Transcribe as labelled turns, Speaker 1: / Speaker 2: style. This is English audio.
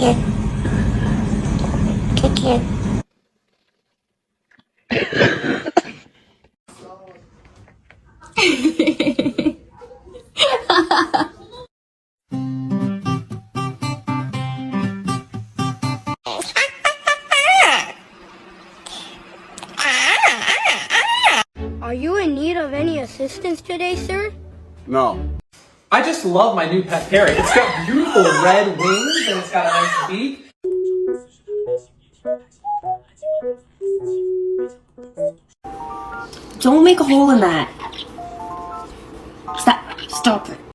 Speaker 1: Are you in need of any assistance today, sir?
Speaker 2: No.
Speaker 3: I just love my new pet parrot. It's got beautiful red wings and it's got a nice beak.
Speaker 4: Don't make a hole in that. Stop it.